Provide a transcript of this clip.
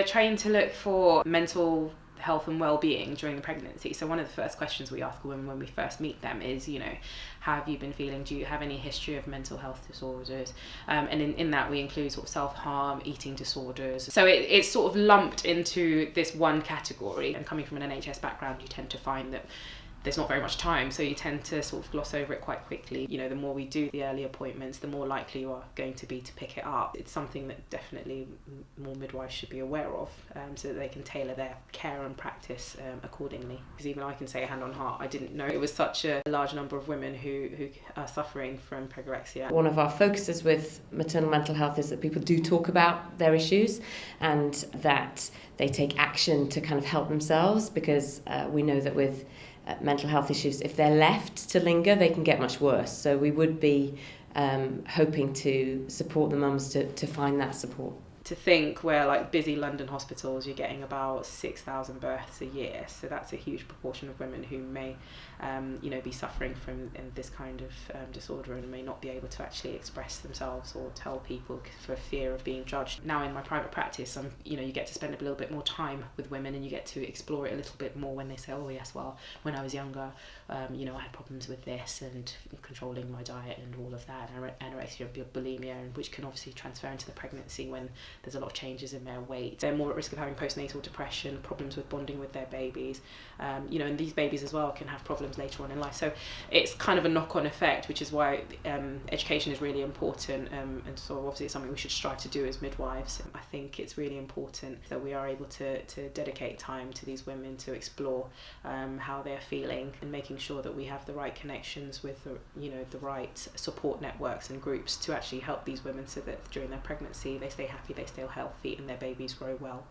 trained to look for mental health and well-being during the pregnancy. So one of the first questions we ask a woman when we first meet them is, how have you been feeling? Do you have any history of mental health disorders? And in that we include sort of self-harm, eating disorders. So it's sort of lumped into this one category. And coming from an NHS background, you tend to find that there's not very much time, so you tend to sort of gloss over it quite quickly. The more we do the early appointments, the more likely you are going to be to pick it up. It's something that definitely more midwives should be aware of, so that they can tailor their care and practice accordingly. Because even I can say, hand on heart, I didn't know it was such a large number of women who are suffering from pregorexia. One of our focuses with maternal mental health is that people do talk about their issues and that they take action to kind of help themselves, because we know that with mental health issues, if they're left to linger, they can get much worse. So we would be hoping to support the mums to find that support. To think where, like, busy London hospitals, you're getting about 6,000 births a year, so that's a huge proportion of women who may be suffering from this kind of disorder and may not be able to actually express themselves or tell people for fear of being judged. Now in my private practice, you get to spend a little bit more time with women, and you get to explore it a little bit more when they say, oh yes, well, when I was younger, I had problems with this and controlling my diet and all of that, anorexia, bulimia, and which can obviously transfer into the pregnancy when there's a lot of changes in their weight. They're more at risk of having postnatal depression, problems with bonding with their babies, and these babies as well can have problems later on in life. So it's kind of a knock-on effect, which is why education is really important, and so obviously it's something we should strive to do as midwives. I think it's really important that we are able to dedicate time to these women to explore how they're feeling, and making sure that we have the right connections with the right support networks and groups to actually help these women so that during their pregnancy they stay happy, they stay healthy, and their babies grow well.